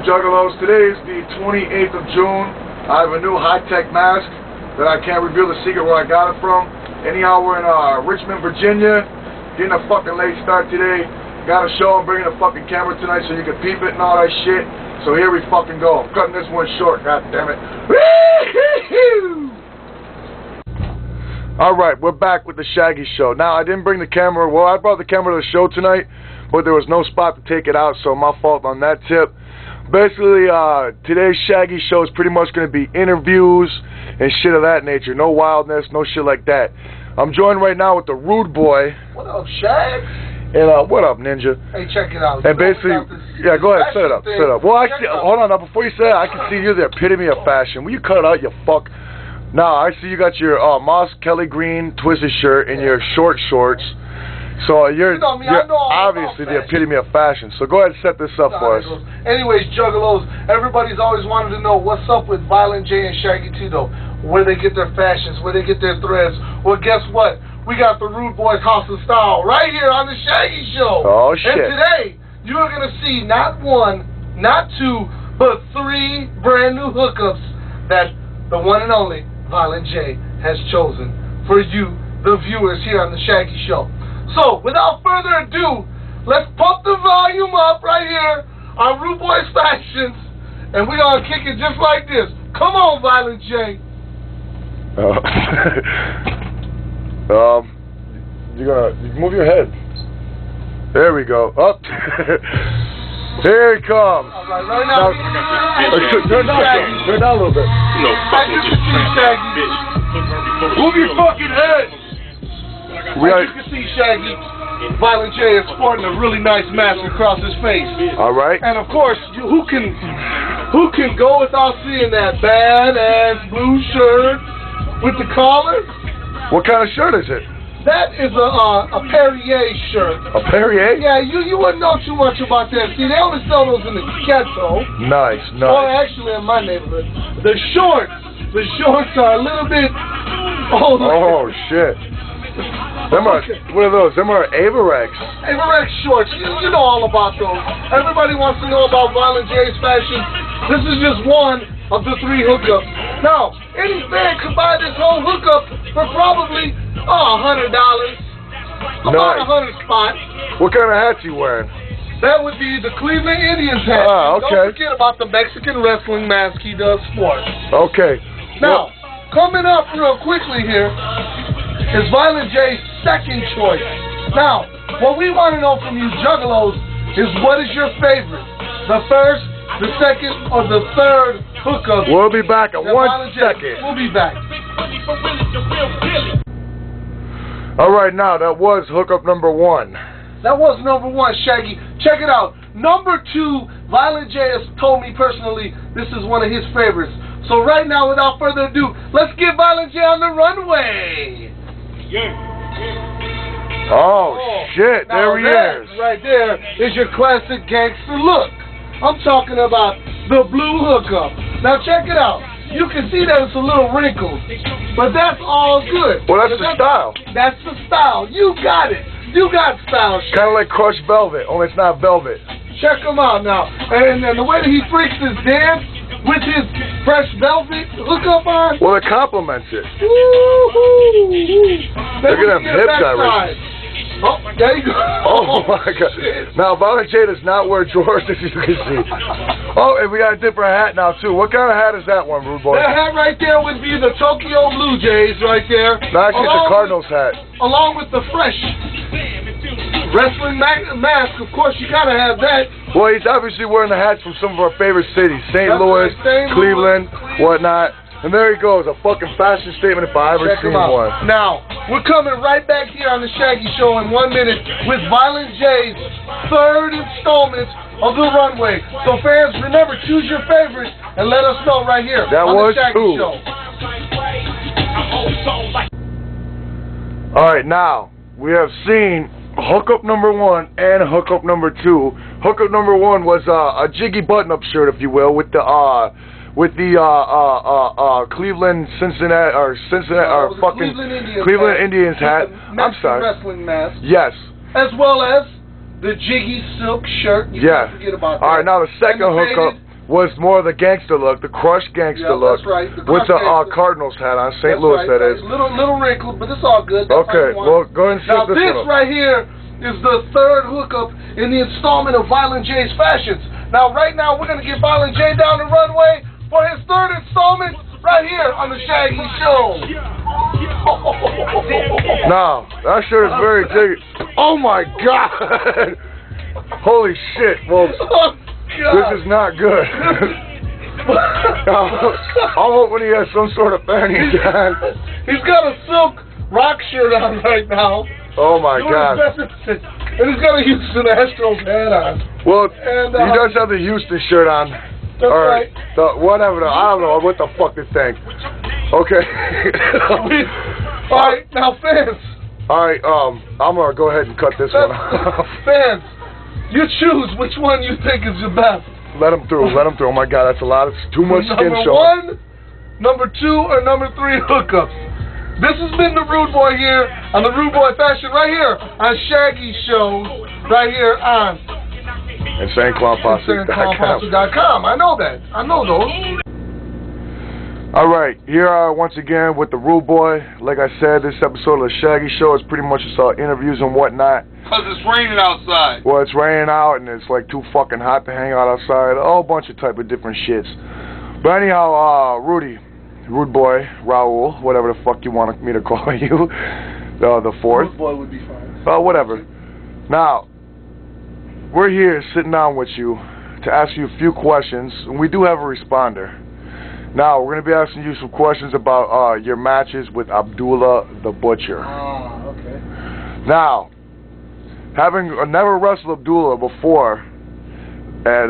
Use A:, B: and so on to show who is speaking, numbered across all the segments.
A: Juggalos? Today is the 28th of June. I have a new high-tech mask that I can't reveal the secret where I got it from. Anyhow, we're in Richmond, Virginia. Getting a fucking late start today. Got a show. I'm bringing a fucking camera tonight so you can peep it and all that shit. So here we fucking go. I'm cutting this one short, god damn it. Alright, we're back with the Shaggy show. Now, I didn't bring the camera. Well, I brought the camera to the show tonight, but there was no spot to take it out, so my fault on that tip. Basically, today's Shaggy show is pretty much going to be interviews and shit of that nature. No wildness, no shit like that. I'm joined right now with the Rude Boy.
B: What up, Shag?
A: And what up, Ninja?
B: Hey, check it out.
A: And basically, yeah, go ahead, set it up, set it up. Well, hold on, now, before you say that, I can see you're the epitome of fashion. Will you cut it out, you fuck? Now, I see you got your Moss Kelly Green twisted shirt and your short shorts. So you're obviously the epitome of fashion. So go ahead and set this up for us.
B: Anyways, Juggalos, everybody's always wanted to know what's up with Violent J and Shaggy Tito. Where they get their fashions, where they get their threads. Well, guess what? We got the Rude Boys House of Style right here on the Shaggy Show.
A: Oh, shit.
B: And today, you are going to see not one, not two, but 3 brand new hookups that the one and only Violent J has chosen for you, the viewers here on the Shaggy Show. So, without further ado, let's pump the volume up right here on Rude Boys Fashions, and we're going to kick it just like this. Come on, Violent J.
A: You move your head. There we go. Up. Here he comes.
B: All right, right now.
A: Turn down a little bit.
C: No fucking
B: Shaggy.
A: Move your fucking head.
B: As you can see, Shaggy, Violent J is sporting a really nice mask across his face.
A: All right.
B: And of course, who can go without seeing that badass blue shirt with the collar?
A: What kind of shirt is it?
B: That is a Perrier shirt.
A: A Perrier?
B: Yeah, you wouldn't know too much about that. See, they only sell those in the ghetto.
A: Nice.
B: Or actually in my neighborhood. The shorts are a little bit older.
A: Oh, shit. What are those? Them are Averex.
B: Averex shorts. You know all about those. Everybody wants to know about Violent J's fashion. This is just one of the 3 hookups. Now, any fan could buy this whole hookup for probably $100. About $100 spot.
A: What kind of hats you wearing?
B: That would be the Cleveland Indians hat.
A: Ah, okay.
B: Don't forget about the Mexican wrestling mask he does sport.
A: Okay.
B: Now, coming up real quickly here is Violent J's second choice. Now, what we want to know from you Juggalos is what is your favorite? The first, the second, or the third hookup?
A: We'll be back in 1 second.
B: We'll be back.
A: Alright, now, that was hookup number 1.
B: That was number 1, Shaggy. Check it out. Number 2, Violent J has told me personally this is one of his favorites. So right now, without further ado, let's get Violent J on the runway.
A: Oh, shit, there he is.
B: Right there is your classic gangster look. I'm talking about the blue hookup. Now check it out. You can see that it's a little wrinkled, but that's all good.
A: Well, that's the style.
B: That's the style. You got it. You got style.
A: Kind of like crushed velvet, only it's not velvet.
B: Check him out now. And the way that he freaks his dance with his fresh velvet hookup on.
A: Well, it complements it.
B: Woo-hoo.
A: Look at them hips, Irish.
B: Oh, there you go.
A: Oh, my God. Now, Violent J does not wear drawers, as you can see. Oh, and we got a different hat now, too. What kind of hat is that one, Rude Boy?
B: That hat right there would be the Tokyo Blue Jays right there.
A: No, actually, it's a Cardinals hat.
B: Along with the fresh wrestling mask, of course, you got to have that.
A: Well, he's obviously wearing the hats from some of our favorite cities. St. Louis, Cleveland, whatnot. And there he goes, a fucking fashion statement if I ever seen one.
B: Now, we're coming right back here on the Shaggy Show in 1 minute with Violent J's 3rd installment of the runway. So fans, remember, choose your favorites and let us know right here on the Shaggy Show.
A: Alright, now, we have seen hookup number 1 and hookup number 2. Hookup number 1 was a jiggy button-up shirt, if you will, with the Cleveland, Cincinnati, or fucking Cleveland Indians hat. I'm sorry.
B: Wrestling mask.
A: Yes.
B: As well as the jiggy silk shirt. You can't forget about that.
A: All right, now the second hookup was more of the gangster look, the crushed gangster look.
B: That's right.
A: With the Cardinals hat on, St. Louis that is.
B: Little wrinkled, but it's all good. That's
A: okay, well, go ahead and
B: now
A: this
B: this
A: one up.
B: right here is the third hookup in the installment of Violent J's Fashions. Now, right now, we're going to get Violent J down the runway for his third installment right here on the Shaggy Show.
A: No, that shirt is very jiggy. Oh my God! Holy shit, folks. This is not good. I'm hoping he has some sort of fanny on.
B: He's got a silk rock shirt on right now.
A: Oh my God.
B: And he's got a Houston Astros hat on.
A: Well, he does have the Houston shirt on.
B: That's right.
A: Whatever, I don't know what the fuck to think. Okay.
B: Alright, now fans.
A: Alright, I'm gonna go ahead and cut this one off.
B: Fans, you choose which one you think is the best.
A: Let him through. Oh my God, that's a lot. It's too much skin showing.
B: Number 1, number 2, or number 3 hookups. This has been the Rude Boy here on the Rude Boy Fashion right here on Shaggy Show right here on
A: InsaneClownPosse.com.
B: I know that. I know those.
A: Alright, here once again with the Rude Boy. Like I said, this episode of the Shaggy Show is pretty much just interviews and whatnot.
C: Because it's raining outside.
A: Well, it's raining out and it's like too fucking hot to hang out outside. A whole bunch of type of different shits. But anyhow, Rudy, Rude Boy, Raul, whatever the fuck you want me to call you, the fourth.
B: Rude Boy would be fine.
A: Whatever. Now, we're here sitting down with you to ask you a few questions, and we do have a responder. Now, we're going to be asking you some questions about your matches with Abdullah the Butcher.
B: Ah, okay.
A: Now, having never wrestled Abdullah before at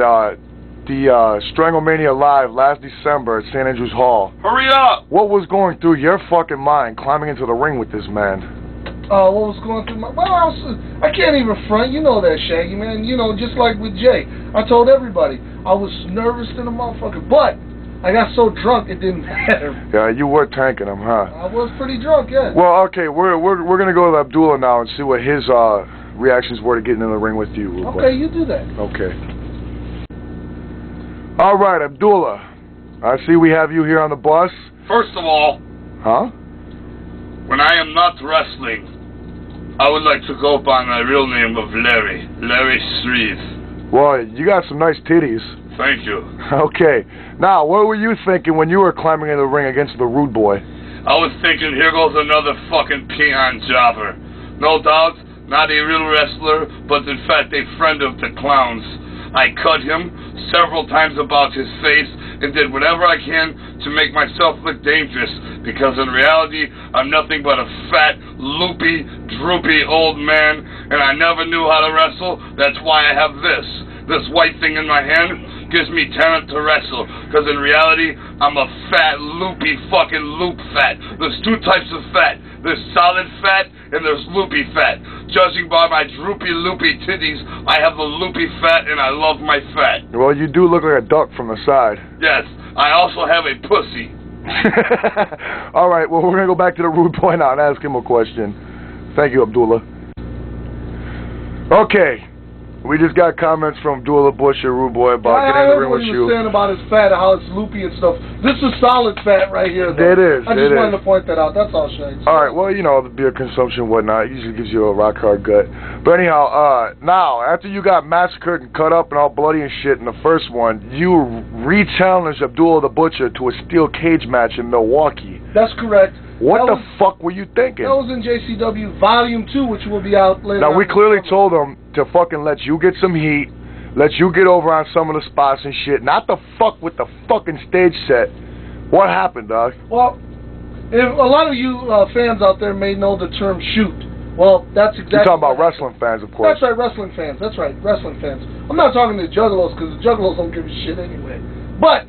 A: the Stranglemania Live last December at St. Andrews Hall.
C: Hurry up!
A: What was going through your fucking mind climbing into the ring with this man?
B: What was going through my... Well, I can't even front. You know that, Shaggy, man. You know, just like with Jay. I told everybody. I was nervous than a motherfucker. But I got so drunk it didn't matter.
A: Yeah, you were tanking him, huh?
B: I was pretty drunk, yeah.
A: Well, okay, we're going to go to Abdullah now and see what his reactions were to getting in the ring with you.
B: Okay, you do that.
A: Okay. All right, Abdullah. I see we have you here on the bus.
C: First of all,
A: huh?
C: When I am not wrestling, I would like to go by my real name of Larry Shreve.
A: Well, you got some nice titties.
C: Thank you.
A: Okay. Now, what were you thinking when you were climbing in the ring against the Rude Boy?
C: I was thinking, here goes another fucking peon jobber. No doubt, not a real wrestler, but in fact a friend of the clown's. I cut him several times about his face and did whatever I can to make myself look dangerous, because in reality, I'm nothing but a fat, loopy, droopy old man, and I never knew how to wrestle. That's why I have this. This white thing in my hand gives me talent to wrestle, because in reality, I'm a fat, loopy fucking loop fat. There's 2 types of fat. There's solid fat and there's loopy fat. Judging by my droopy, loopy titties, I have the loopy fat and I love my fat.
A: Well, you do look like a duck from the side.
C: Yes, I also have a pussy.
A: All right, well, we're going to go back to the Rude Boy now and ask him a question. Thank you, Abdullah. Okay. We just got comments from Abdullah the Butcher, Rude Boy, about getting in the ring with you.
B: I heard what you were saying about his fat and how it's loopy and stuff. This is solid fat right here, though.
A: It is.
B: I just wanted to point that out. That's all, Shaggy.
A: All right, well, you know, the beer consumption and whatnot usually gives you a rock-hard gut. But anyhow, now, after you got massacred and cut up and all bloody and shit in the first one, you re-challenged Abdullah the Butcher to a steel cage match in Milwaukee.
B: That's correct.
A: What the fuck were you thinking?
B: That was in JCW Volume 2, which will be out later.
A: Now, we clearly told them to fucking let you get some heat, let you get over on some of the spots and shit, not to fuck with the fucking stage set. What happened, dog?
B: Well, if a lot of you fans out there may know the term shoot. Well, that's exactly...
A: You're talking about wrestling fans, of course.
B: That's right, wrestling fans. That's right, wrestling fans. I'm not talking to the juggalos, because the juggalos don't give a shit anyway. But,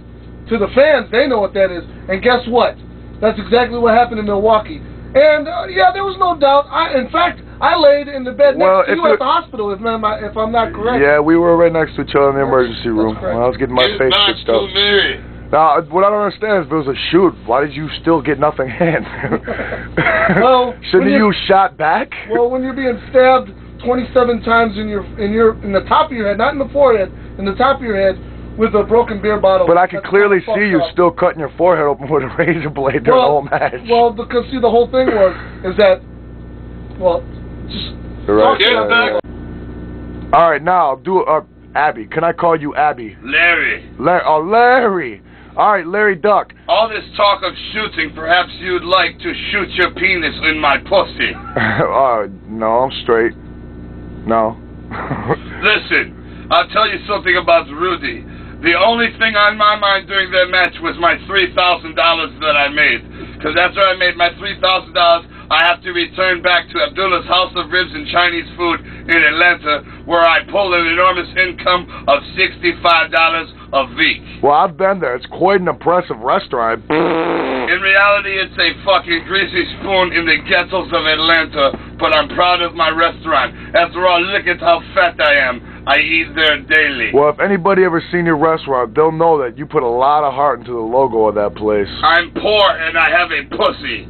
B: to the fans, they know what that is. And guess what? That's exactly what happened in Milwaukee. And, yeah, there was no doubt. In fact, I laid in the bed next to you at the hospital, if I'm not correct.
A: Yeah, we were right next to each other in the emergency room. When I was getting my face fixed up. Now, what I don't understand is if it was a shoot, why did you still get nothing in?
B: Well,
A: shouldn't you shot back?
B: Well, when you're being stabbed 27 times in the top of your head, not in the forehead, in the top of your head, with a broken beer bottle.
A: But I can
B: That's
A: clearly
B: kinda
A: see you
B: fucked up.
A: still cutting your forehead open with a razor blade during the whole match.
B: Well, because see, the whole thing is that, well, just
A: Right.
C: Get back.
A: All right, now do Abby. Can I call you Abby?
C: Larry.
A: Larry. All right, Larry Duck.
C: All this talk of shooting, perhaps you'd like to shoot your penis in my pussy.
A: No, I'm straight. No.
C: Listen, I'll tell you something about Rudy. The only thing on my mind during that match was my $3,000 that I made. Because after I made my $3,000, I have to return back to Abdullah's House of Ribs and Chinese food in Atlanta, where I pull an enormous income of $65 a week.
A: Well, I've been there. It's quite an impressive restaurant.
C: In reality, it's a fucking greasy spoon in the ghettos of Atlanta, but I'm proud of my restaurant. After all, look at how fat I am. I eat there daily.
A: Well, if anybody ever seen your restaurant, they'll know that you put a lot of heart into the logo of that place.
C: I'm poor and I have a pussy.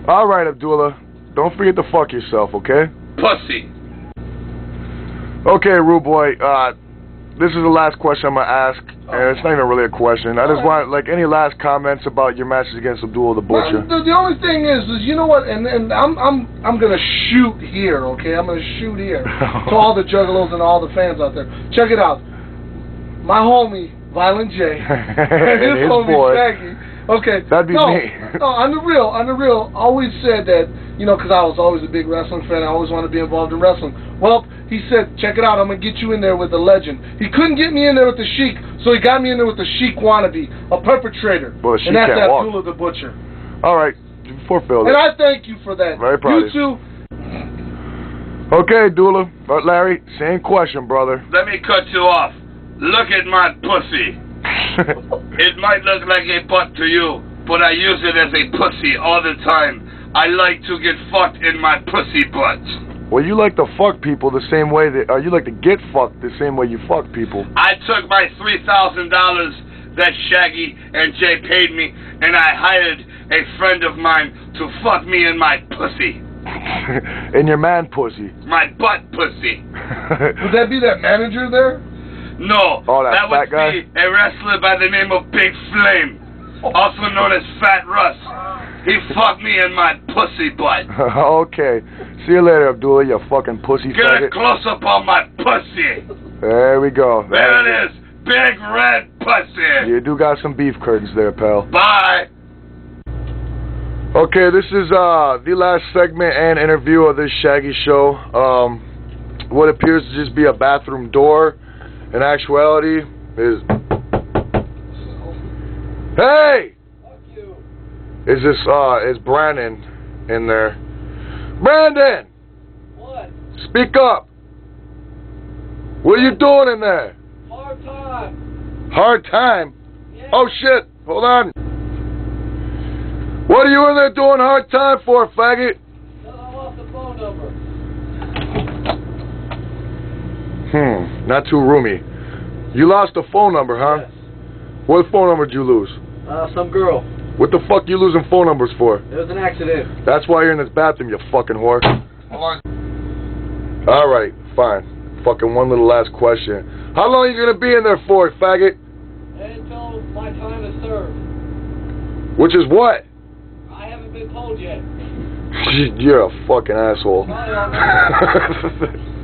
A: All right, Abdullah. Don't forget to fuck yourself, okay?
C: Pussy.
A: Okay, Rude Boy. This is the last question I'm gonna ask, and it's not even really a question. I just want any last comments about your matches against Abdullah the Butcher.
B: Well, the only thing is you know what? And I'm gonna shoot here, okay? I'm gonna shoot here to all the juggalos and all the fans out there. Check it out. My homie Violent J and his homie
A: boy.
B: Shaggy. Okay.
A: That'd be me.
B: No, on the real, always said that, because I was always a big wrestling fan, I always wanted to be involved in wrestling. Well, he said, check it out, I'm going to get you in there with the legend. He couldn't get me in there with the Sheik, so he got me in there with the Sheik wannabe, a perpetrator.
A: Well,
B: and that's Abdullah the Butcher.
A: All right, fulfill it.
B: And I thank you for that.
A: Very proud of
B: you.
A: Okay, Abdullah. But Larry, same question, brother.
C: Let me cut you off. Look at my pussy. It might look like a butt to you, but I use it as a pussy all the time. I like to get fucked in my pussy butt.
A: Well, you like to fuck people the same way you like to get fucked the same way you fuck people.
C: I took my $3,000 that Shaggy and Jay paid me, and I hired a friend of mine to fuck me in my pussy.
A: In your man pussy.
C: My butt pussy.
B: Would that be that manager there?
C: No,
A: oh, that
C: would
A: fat guy?
C: be a wrestler by the name of Big Flame, also known as Fat Russ. He fucked me in my pussy butt.
A: Okay. See you later, Abdullah, you fucking pussy
C: Get
A: faggot.
C: a close-up on my pussy.
A: There we go.
C: There it is. Big red pussy.
A: You do got some beef curtains there, pal.
C: Bye.
A: Okay, this is the last segment and interview of this Shaggy show. What appears to just be a bathroom door, in actuality, is... Hey! Is Brandon in there? Brandon!
D: What?
A: Speak up! What are you doing in there?
D: Hard time.
A: Hard time?
D: Yeah.
A: Oh shit, hold on. What are you in there doing hard time for, faggot?
D: No, I lost the phone number.
A: Not too roomy. You lost the phone number, huh?
D: Yes.
A: What phone number did you lose?
D: Some girl.
A: What the fuck you losing phone numbers for?
D: It was an accident.
A: That's why you're in this bathroom, you fucking whore. Alright, fine. Fucking one little last question. How long are you gonna be in there for, faggot?
D: Until my time is served.
A: Which is what?
D: I haven't been told yet.
A: You're a fucking asshole.
D: Probably all right.